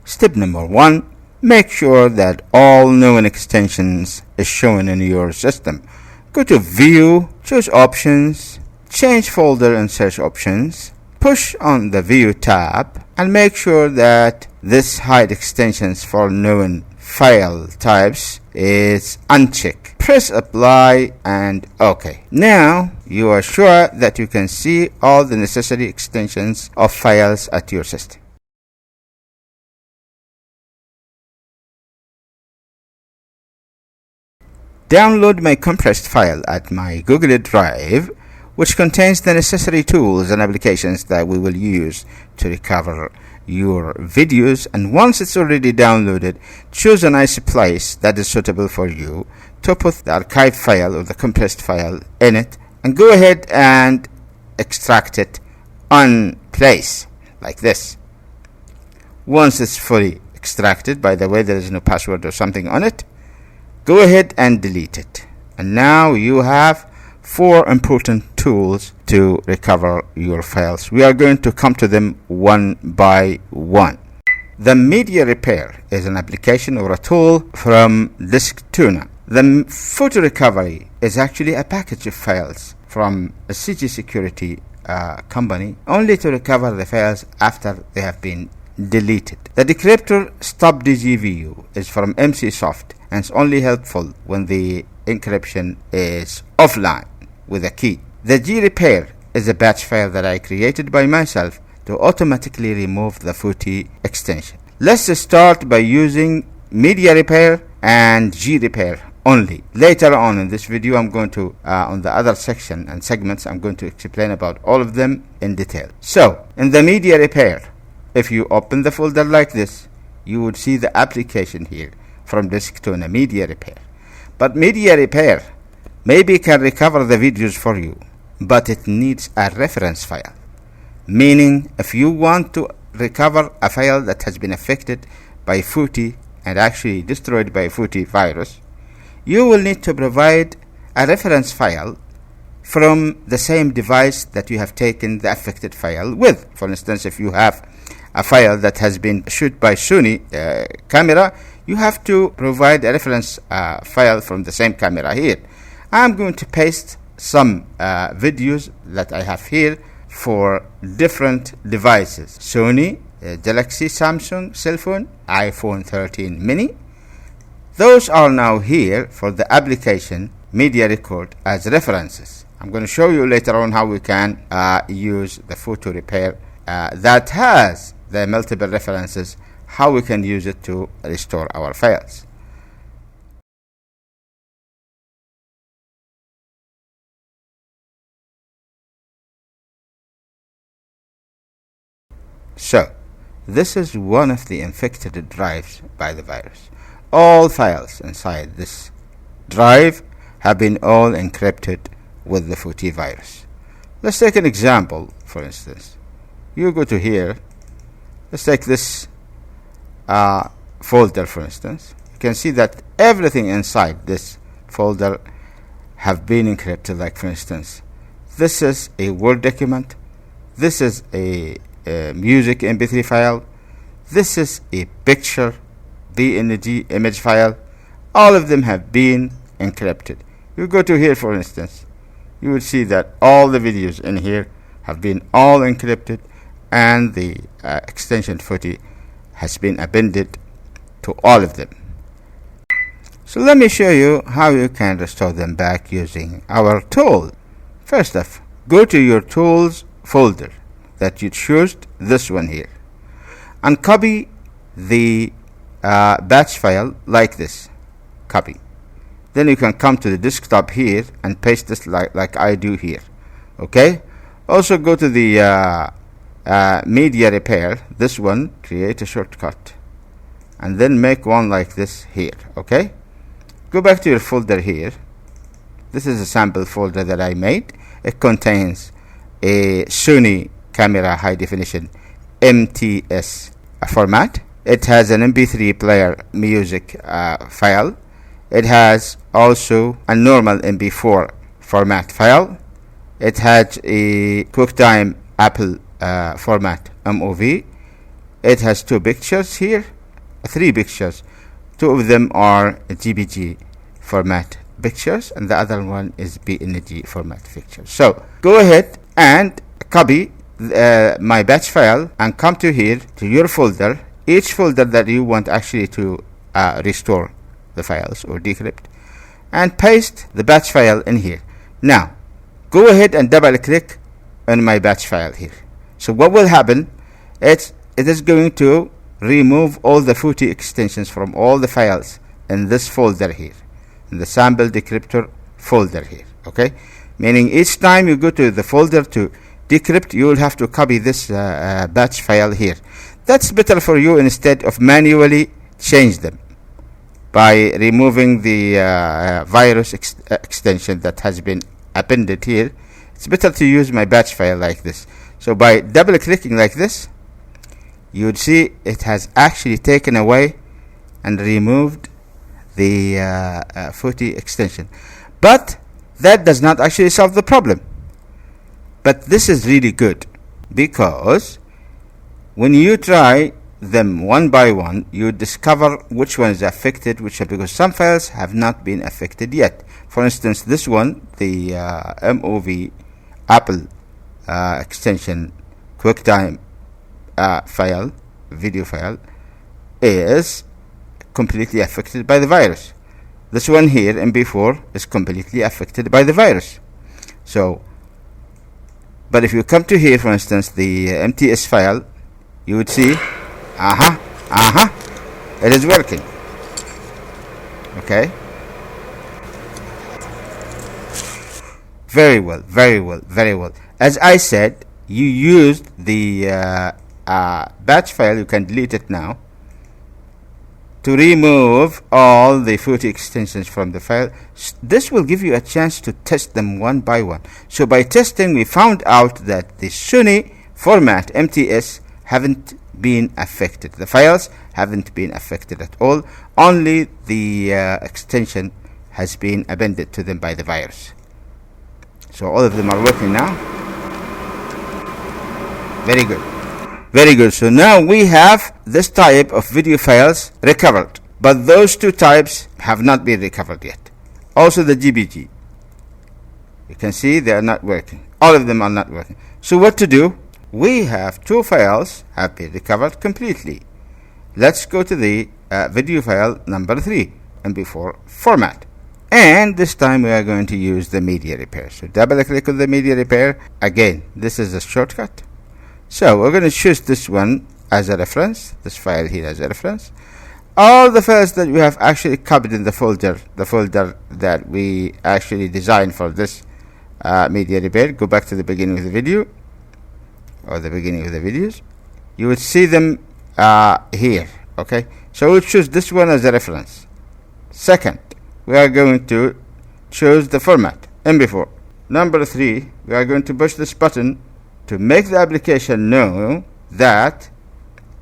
Step number 1. Make sure that all known extensions is shown in your system. Go to View, choose Options, change Folder and Search Options, push on the View tab, and make sure that this Hide Extensions for Known File Types is unchecked. Press Apply and OK. Now you are sure that you can see all the necessary extensions of files at your system. Download my compressed file at my Google Drive, which contains the necessary tools and applications that we will use to recover your videos. And once it's already downloaded, choose a nice place that is suitable for you to put the archive file or the compressed file in it, and go ahead and extract it on place like this. Once it's fully extracted, by the way, there is no password or something on it, go ahead and delete it. And now you have 4 important tools to recover your files. We are going to come to them one by one. The Media Repair is an application or a tool from Decryption. The photo recovery is actually a package of files from a CG security company, only to recover the files after they have been deleted. The Decryptor Stop DGView is from MCSoft and it's only helpful when the encryption is offline with a key. The G-Repair is a batch file that I created by myself to automatically remove the foty extension. Let's start by using Media Repair and G-Repair only. Later on in this video, I'm going to, on the other section and segments, I'm going to explain about all of them in detail. So, in the Media Repair, if you open the folder like this, you would see the application here from Decryption, Media Repair. But Media Repair maybe can recover the videos for you, but it needs a reference file. Meaning, if you want to recover a file that has been affected by foty and actually destroyed by foty virus, you will need to provide a reference file from the same device that you have taken the affected file with. For instance, if you have a file that has been shot by Sony camera, you have to provide a reference file from the same camera here. I'm going to paste some videos that I have here for different devices: Sony, Galaxy, Samsung cell phone, iPhone 13 mini. Those are now here for the application Media Record as references. I'm going to show you later on how we can use the photo repair that has the multiple references, how we can use it to restore our files. So, this is one of the infected drives by the virus. All files inside this drive have been all encrypted with the foty virus. Let's take an example. For instance, you go to here. Let's take this folder, for instance. You can see that everything inside this folder have been encrypted. Like, for instance, this is a Word document. This is a music MP3 file. This is a picture PNG image file. All of them have been encrypted. You go to here, for instance, you will see that all the videos in here have been all encrypted, and the extension foty has been appended to all of them. So let me show you how you can restore them back using our tool. First off, go to your tools folder that you choose, this one here, and copy the batch file like this. Copy. Then you can come to the desktop here and paste this like I do here. Okay. Also go to the Media Repair, this one, create a shortcut, and then make one like this here. Okay. Go back to your folder here. This is a sample folder that I made. It contains a Sony camera high definition MTS format. It has an MP3 player music file. It has also a normal MP4 format file. It has a QuickTime Apple format MOV. It has 2 pictures here, 3 pictures. 2 of them are JPG format pictures, and the other one is PNG format pictures. So go ahead and copy my batch file and come to here to your folder, each folder that you want actually to restore the files or decrypt, and paste the batch file in here. Now go ahead and double click on my batch file here. So what will happen, it is going to remove all the foty extensions from all the files in this folder here, in the sample decryptor folder here. Okay, meaning each time you go to the folder to decrypt, you will have to copy this batch file here. That's better for you, instead of manually change them by removing the virus extension that has been appended here. It's better to use my batch file like this. So by double clicking like this, you would see it has actually taken away and removed the foty extension. But that does not actually solve the problem. But this is really good, because when you try them one by one, you discover which one is affected, because some files have not been affected yet. For instance, this one, the MOV Apple extension QuickTime file, video file, is completely affected by the virus. This one here, MP4, is completely affected by the virus. So, but if you come to here, for instance, the MTS file, you would see, it is working. Okay, very well, very well, very well. As I said, you used the batch file. You can delete it now to remove all the foty extensions from the file. This will give you a chance to test them one by one. So by testing, we found out that the Sony format MTS haven't been affected. The files haven't been affected at all. Only the extension has been appended to them by the virus. So all of them are working now. Very good. Very good. So now we have this type of video files recovered, but those 2 types have not been recovered yet. Also the JPG. You can see they are not working. All of them are not working. So what to do? We have 2 files have been recovered completely. Let's go to the video file number 3, MP4 format. And this time we are going to use the media repair. So double click on the media repair. Again, this is a shortcut. So we're going to choose this one as a reference, this file here as a reference. All the files that we have actually copied in the folder that we actually designed for this media repair. Go back to the beginning of the video, or the beginning of the videos. You would see them here. Okay, so we'll choose this one as a reference. Second, we are going to choose the format, MP4. Number 3, we are going to push this button to make the application know that,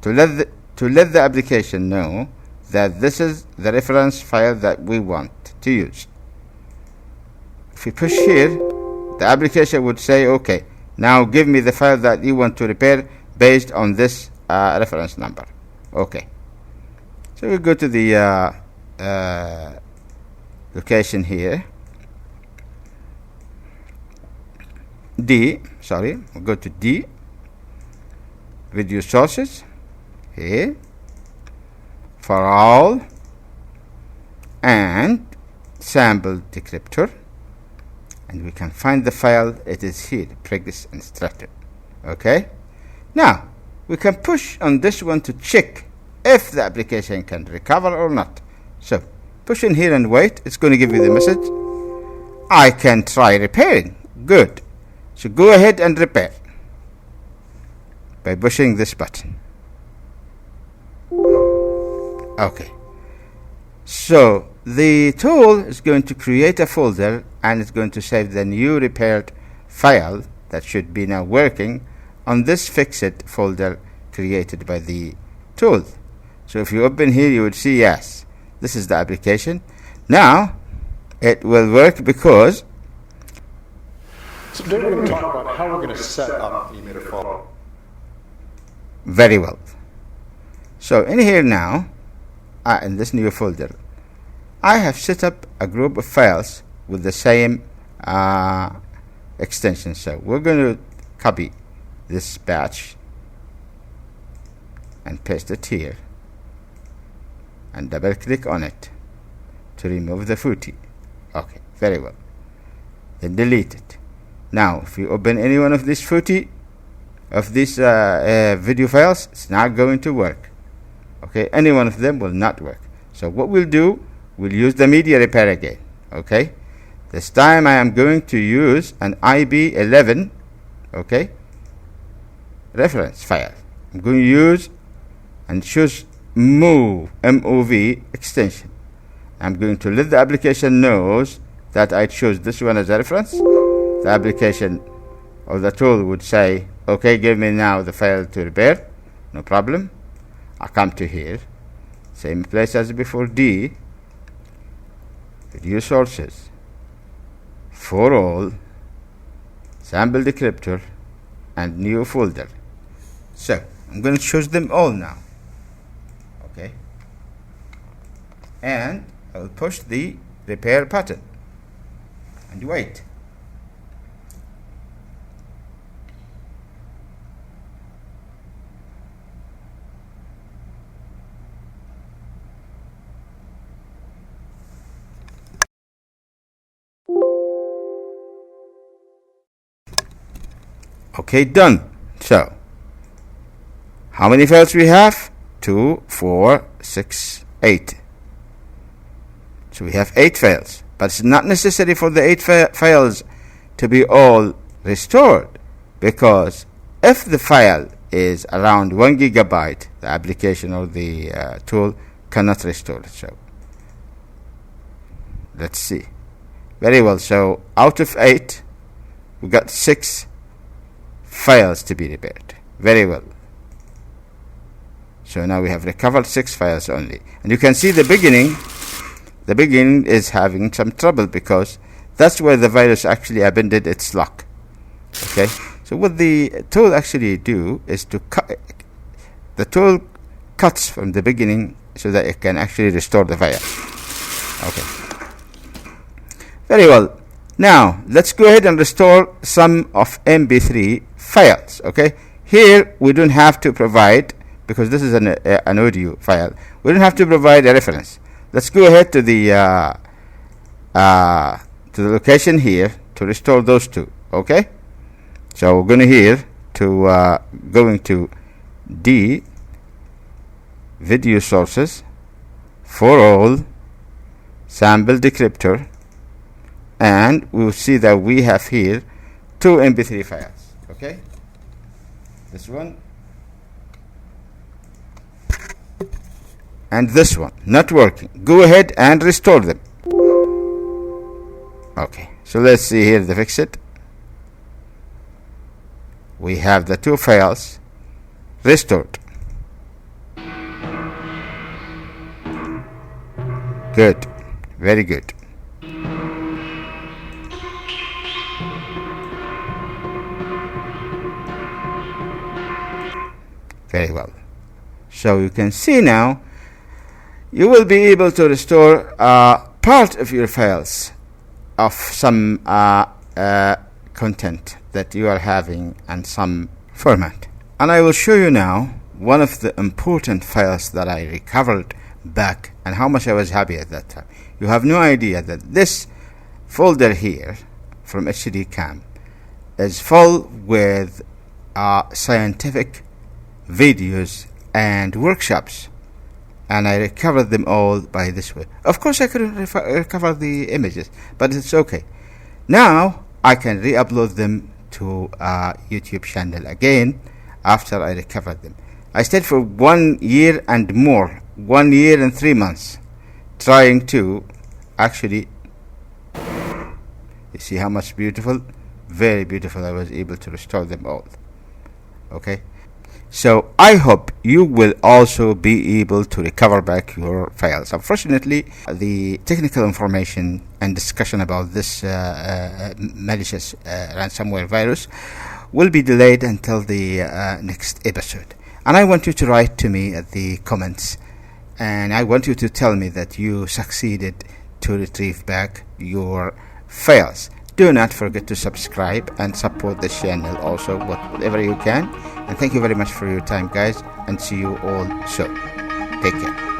to let the application know that this is the reference file that we want to use. If you push here, the application would say, okay, now give me the file that you want to repair based on this reference number. Okay, so we go to the location here, we'll go to D, video sources here, for all, and sample decryptor, and we can find the file. It is here, practice instructor. Okay, now we can push on this one to check if the application can recover or not. So push in here and wait. It's going to give you the message, I can try repairing. Good. So go ahead and repair by pushing this button. Okay, so the tool is going to create a folder, and it's going to save the new repaired file that should be now working on this fixed folder created by the tool. So if you open here, you would see, yes, this is the application. Now it will work because So today we're going to talk about how we're going to set up the emitter folder. very well. So in here now, in this new folder, I have set up a group of files with the same extension. So we're going to copy this batch and paste it here and double click on it to remove the foty. Okay, very well. Then delete it. Now if you open any one of these foty of these video files, it's not going to work. Okay, any one of them will not work. So what we'll do, we'll use the media repair again. Okay, this time I am going to use an IB11 reference file. I'm going to use and choose MOV extension. I'm going to let the application knows that I choose this one as a reference. The application or the tool would say, okay, give me now the file to repair. No problem. I come to here, same place as before, D, video sources, for all, sample decryptor, and new folder. So I'm going to choose them all now. Okay, and I will push the repair button and wait. Okay, done. So how many files we have? 2, 4, 6, 8. So we have 8 files, but it's not necessary for the 8 files to be all restored, because if the file is around 1 gigabyte, the application or the tool cannot restore it. So let's see. Very well. So out of 8, we got 6 files to be repaired. Very well. So now we have recovered 6 files only, and you can see the beginning is having some trouble because that's where the virus actually appended its lock. Okay, so what the tool actually do is to cut. The tool cuts from the beginning so that it can actually restore the file. Okay, very well. Now let's go ahead and restore some of MP3 files. Okay, here we don't have to provide, because this is an audio file, we don't have to provide a reference. Let's go ahead to the location here to restore those two. Okay, so we're going to here to going to D, video sources, for all, sample decryptor, and we'll see that we have here 2 MP3 files. Okay, this one and this one not working. Go ahead and restore them. Okay, so let's see here the fix it. We have the 2 files restored. Good, very good. Very well. So you can see now you will be able to restore part of your files of some content that you are having and some format. And I will show you now one of the important files that I recovered back and how much I was happy at that time. You have no idea that this folder here from HD Cam is full with scientific videos and workshops, and I recovered them all by this way. Of course I couldn't recover the images, but it's okay. Now I can re-upload them to a YouTube channel again after I recovered them. I stayed for 1 year and more, 1 year and 3 months, trying to actually, you see how much beautiful, very beautiful, I was able to restore them all. Okay, So I hope you will also be able to recover back your files. Unfortunately, the technical information and discussion about this malicious ransomware virus will be delayed until the next episode. And I want you to write to me at the comments, and I want you to tell me that you succeeded to retrieve back your files. Do not forget to subscribe and support the channel also, whatever you can. And thank you very much for your time, guys, and see you all soon. Take care.